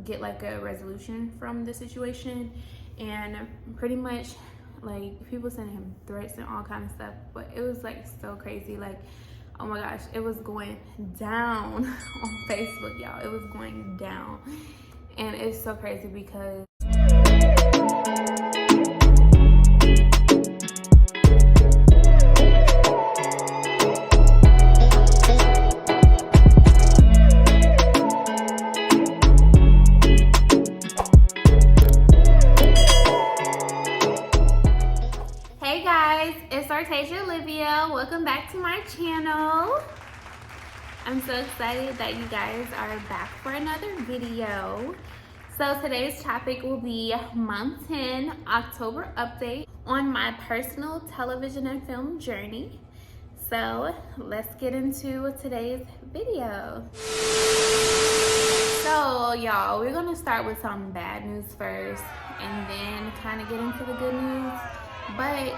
get like a resolution from the situation, and pretty much like people sending him threats and all kind of stuff. But it was like so crazy. Like, oh my gosh, it was going down on Facebook, y'all. It was going down, and it's so crazy because hey guys, it's Artasia, Olivia. Welcome back to my channel. I'm so excited that you guys are back for another video. So today's topic will be month 10 October update on my personal television and film journey. So let's get into today's video. So y'all, we're gonna start with some bad news first and then kind of get into the good news. But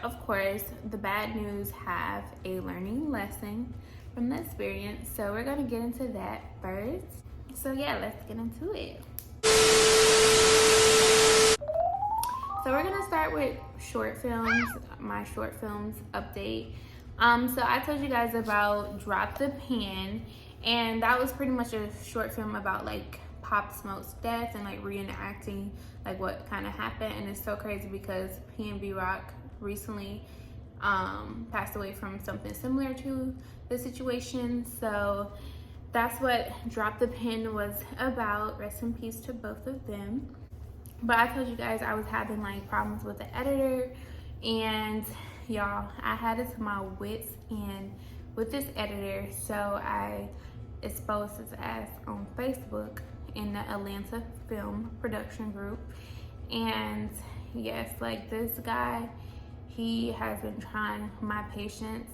of course, the bad news have a learning lesson from the experience. So we're gonna get into that first. So yeah, let's get into it. So we're gonna start with short films, my short films update. So I told you guys about Drop the Pen, and that was pretty much a short film about like Pop Smoke's death and like reenacting like what kind of happened. And it's so crazy because PNB Rock recently passed away from something similar to the situation. So that's what Drop the Pen was about. Rest in peace to both of them. But I told you guys I was having like problems with the editor, and y'all, I had it to my wits end with this editor. So I exposed his ass on Facebook in the Atlanta film production group. And yes, like this guy, he has been trying my patience.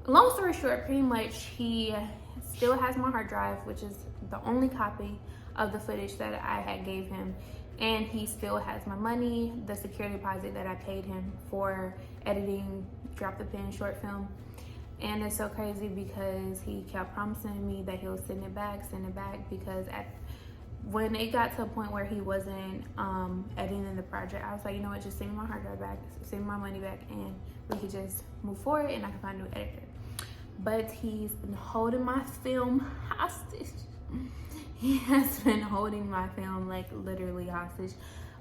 Long story short, pretty much he still has my hard drive, which is the only copy of the footage that I had gave him, and he still has my money, the security deposit that I paid him for editing Drop the Pen short film. And it's so crazy because he kept promising me that he'll send it back, because when it got to a point where he wasn't editing the project, I was like, you know what, just send me my hard drive back, send me my money back, and we could just move forward and I can find a new editor. But he's been holding my film hostage. He has been holding my film like literally hostage.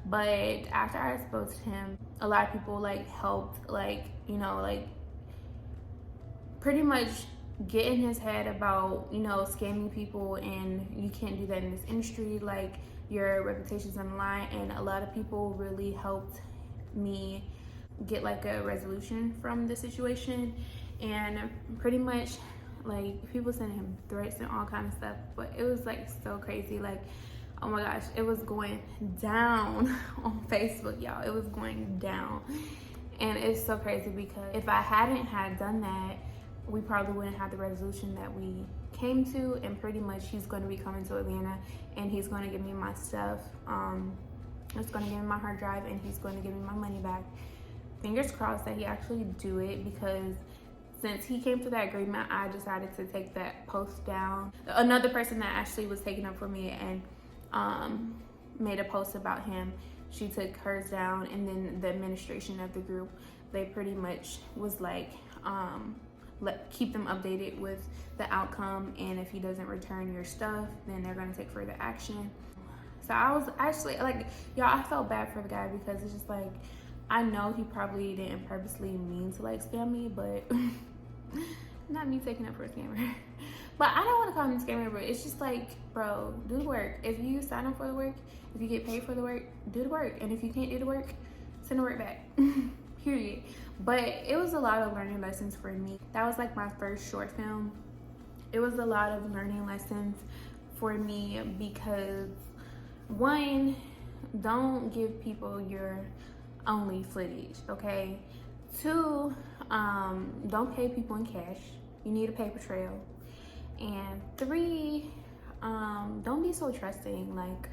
But after I exposed him, a lot of people like helped, like, you know, like pretty much get in his head about, you know, scamming people, and you can't do that in this industry, like your reputation's on the line. And a lot of people really helped me get like a resolution from the situation, and pretty much like people sending him threats and all kind of stuff. But it was like so crazy. Like, oh my gosh, it was going down on Facebook, y'all. It was going down, and it's so crazy because if I hadn't had done that, we probably wouldn't have the resolution that we came to. And pretty much he's going to be coming to Atlanta, and he's going to give me my stuff. He's going to give me my hard drive, and he's going to give me my money back. Fingers crossed that he actually do it, because since he came to that agreement, I decided to take that post down. Another person that actually was taking up for me and made a post about him, she took hers down. And then the administration of the group, they pretty much was like, keep them updated with the outcome, and if he doesn't return your stuff, then they're going to take further action. So I was actually like, y'all, I felt bad for the guy, because it's just like, I know he probably didn't purposely mean to like scam me, but not me taking up for a scammer. But I don't want to call him a scammer, but it's just like, bro, do the work. If you sign up for the work, if you get paid for the work, do the work. And if you can't do the work, send the work back. Period. But it was a lot of learning lessons for me. That was like my first short film. It was a lot of learning lessons for me, because one, don't give people your only footage, okay? Two, don't pay people in cash. You need a paper trail. And three, don't be so trusting. Like,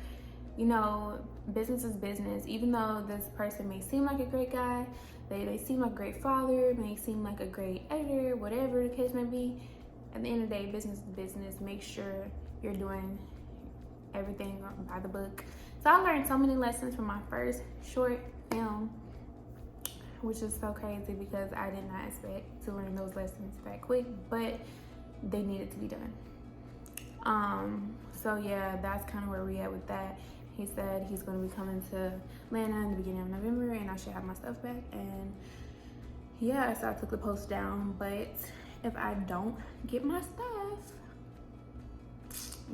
you know, business is business. Even though this person may seem like a great guy, they seem like a great father, may seem like a great editor, whatever the case may be, at the end of the day, business is business. Make sure you're doing everything by the book. So I learned so many lessons from my first short film, which is so crazy because I did not expect to learn those lessons that quick, but they needed to be done. So yeah, that's kind of where we at with that. He said he's going to be coming to Atlanta in the beginning of November, and I should have my stuff back. And yeah, so I took the post down, but if I don't get my stuff,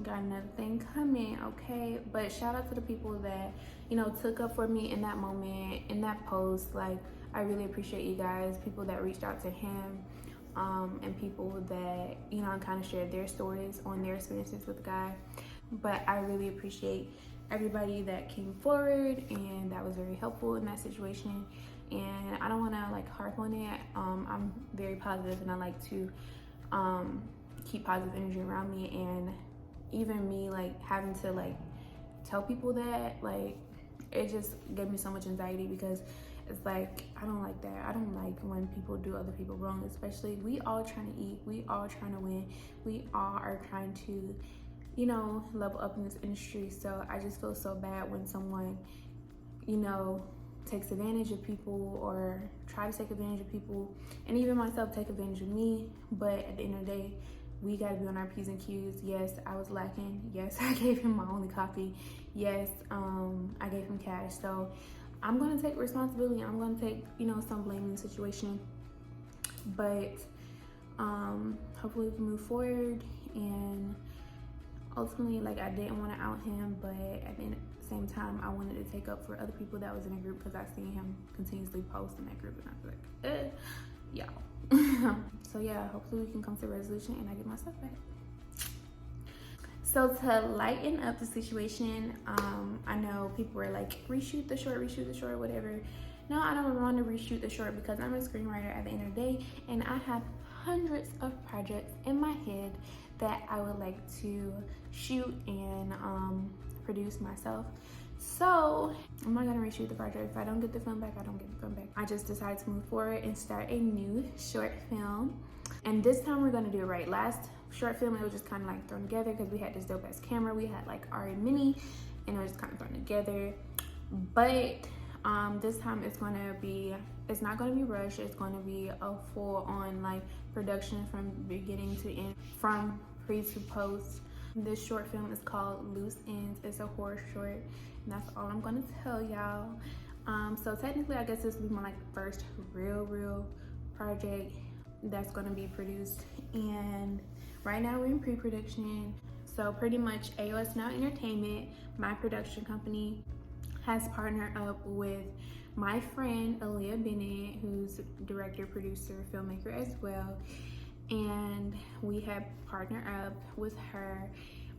got another thing coming, okay? But shout out to the people that, you know, took up for me in that moment, in that post. Like, I really appreciate you guys, people that reached out to him, and people that, you know, kind of shared their stories on their experiences with the guy. But I really appreciate everybody that came forward, and that was very helpful in that situation. And I don't want to like harp on it. I'm very positive, and I like to keep positive energy around me. And even me like having to like tell people that, like, it just gave me so much anxiety, because it's like, I don't like that. I don't like when people do other people wrong, especially we all trying to eat, we all trying to win, we all are trying to, you know, level up in this industry. So I just feel so bad when someone, you know, takes advantage of people or try to take advantage of people, and even myself take advantage of me. But at the end of the day, we got to be on our P's and Q's. Yes, I was lacking. Yes, I gave him my only copy. Yes, I gave him cash. So I'm going to take responsibility. I'm going to take, you know, some blame in the situation. But hopefully we can move forward. And ultimately, like, I didn't want to out him, but at the same time, I wanted to take up for other people that was in the group, because I seen him continuously post in that group, and I was like, y'all. So yeah, hopefully we can come to a resolution and I get my stuff back. So to lighten up the situation, I know people were like, reshoot the short, whatever. No, I don't want to reshoot the short, because I'm a screenwriter at the end of the day, and I have hundreds of projects in my head that I would like to shoot and produce myself. So I'm not gonna reshoot the project. If I don't get the film back, I don't get the film back. I just decided to move forward and start a new short film. And this time we're gonna do it right. Last short film, it was just kind of like thrown together because we had this dope ass camera. We had like our mini, and it was just kind of thrown together. But this time it's not gonna be rushed. It's gonna be a full on like production from beginning to end, from pre to post. This short film is called Loose Ends. It's a horror short, and that's all I'm gonna tell y'all. So technically, I guess this will be my like first real project that's gonna be produced. And right now we're in pre-production. So pretty much AOS Now Entertainment, my production company, has partnered up with my friend Olivia Bennett, who's director, producer, filmmaker as well. And we have partnered up with her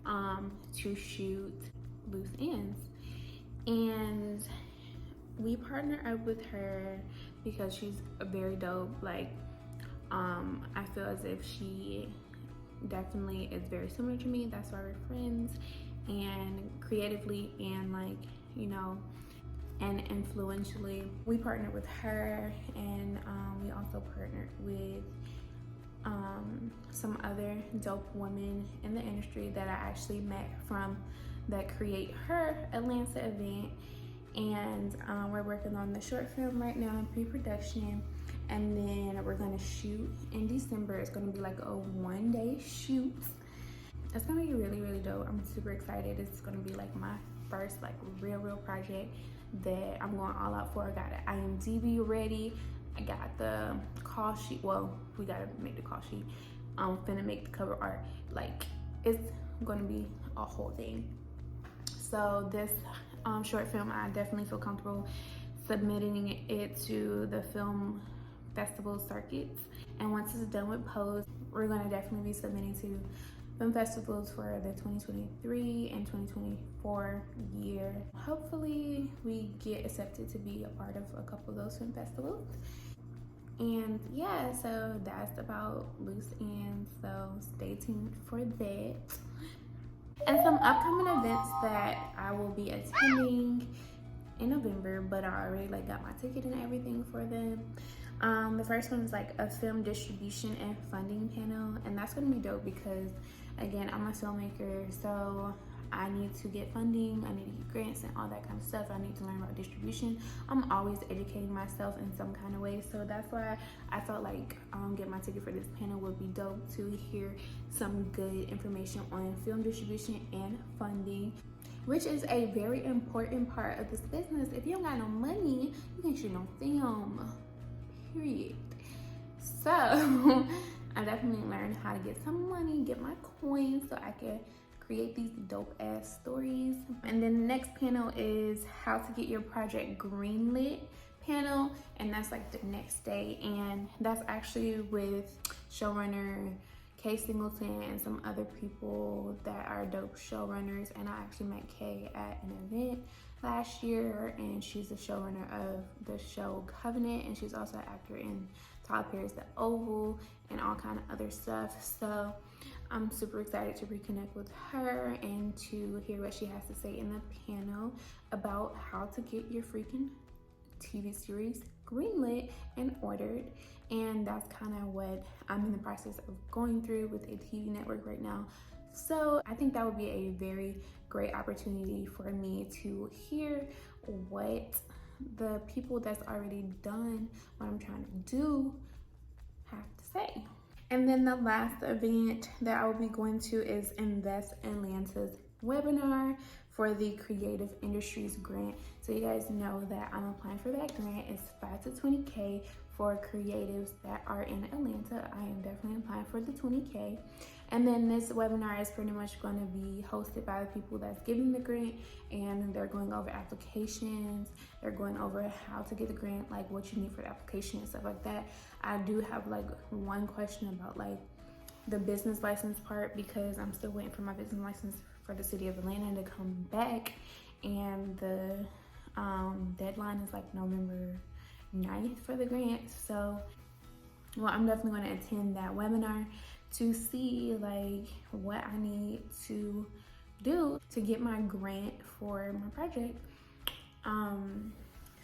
to shoot Loose Ends. And we partnered up with her because she's very dope. Like, I feel as if she definitely is very similar to me. That's why we're friends. And creatively and like, you know, and influentially, we partnered with her. And we also partnered with some other dope women in the industry that I actually met from that create her Atlanta event. And we're working on the short film right now in pre-production, and then we're gonna shoot in December. It's gonna be like a one-day shoot. It's gonna be really dope. I'm super excited. It's gonna be like my first like real project that I'm going all out for. I got an IMDb ready. I got the call sheet. Well, we gotta make the call sheet. I'm finna make the cover art. Like, it's gonna be a whole thing. So this short film, I definitely feel comfortable submitting it to the film festival circuits. And once it's done with post, we're gonna definitely be submitting to film festivals for the 2023 and 2024 year. Hopefully we get accepted to be a part of a couple of those film festivals. And yeah, so that's about Loose Ends, so stay tuned for that. And some upcoming events that I will be attending in November, but I already like got my ticket and everything for them. The first one is like a film distribution and funding panel, and that's gonna be dope because, again, I'm a filmmaker, so I need to get funding, I need to get grants and all that kind of stuff. I need to learn about distribution. I'm always educating myself in some kind of way, so that's why I felt like getting my ticket for this panel would be dope, to hear some good information on film distribution and funding, which is a very important part of this business. If you don't got no money, you can't shoot no film, period. So I definitely learned how to get some money, get my coins, so I can create these dope ass stories. And then the next panel is how to get your project greenlit panel, and that's like the next day, and that's actually with showrunner Kay Singleton and some other people that are dope showrunners. And I actually met Kay at an event last year, and she's the showrunner of the show Covenant, and she's also an actor in Tyler Perry's The Oval and all kind of other stuff. So I'm super excited to reconnect with her and to hear what she has to say in the panel about how to get your freaking TV series greenlit and ordered. And that's kind of what I'm in the process of going through with a TV network right now. So I think that would be a very great opportunity for me to hear what the people that's already done what I'm trying to do have to say. And then the last event that I will be going to is Invest Atlanta's webinar for the Creative Industries Grant. So you guys know that I'm applying for that grant. It's 5 to 20K for creatives that are in Atlanta. I am definitely applying for the 20K. And then this webinar is pretty much going to be hosted by the people that's giving the grant, and they're going over applications, they're going over how to get the grant, like what you need for the application and stuff like that. I do have like one question about like the business license part, because I'm still waiting for my business license for the city of Atlanta to come back, and the deadline is like November 9th for the grant. So well, I'm definitely going to attend that webinar to see like what I need to do to get my grant for my project.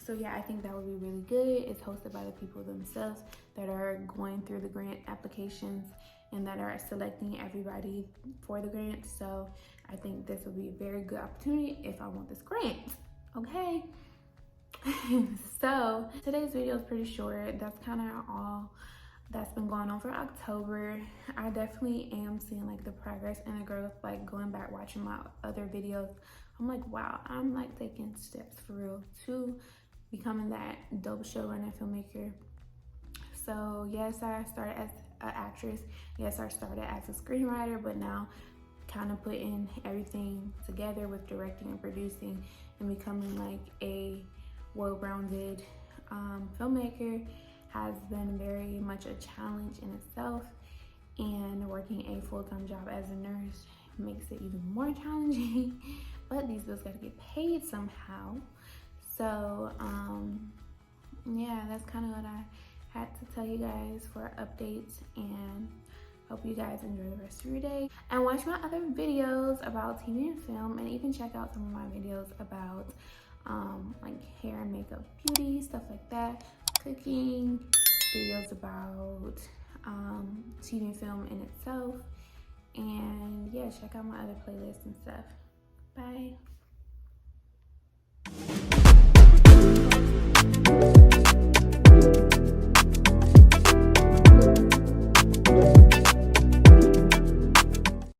So yeah, I think that would be really good. It's hosted by the people themselves that are going through the grant applications and that are selecting everybody for the grant. So I think this would be a very good opportunity if I want this grant, okay? So today's video is pretty short. That's kind of all that's been going on for October. I definitely am seeing like the progress and the growth, like going back watching my other videos. I'm like, wow, I'm like taking steps for real to becoming that dope showrunner filmmaker. So yes, I started as an actress. Yes, I started as a screenwriter, but now kind of putting everything together with directing and producing and becoming like a well-rounded filmmaker has been very much a challenge in itself, and working a full-time job as a nurse makes it even more challenging. But these bills gotta get paid somehow. So yeah, that's kind of what I had to tell you guys for updates, and hope you guys enjoy the rest of your day and watch my other videos about TV and film, and even check out some of my videos about like hair and makeup, beauty, stuff like that, cooking, videos about TV and film in itself. And yeah, check out my other playlists and stuff. Bye.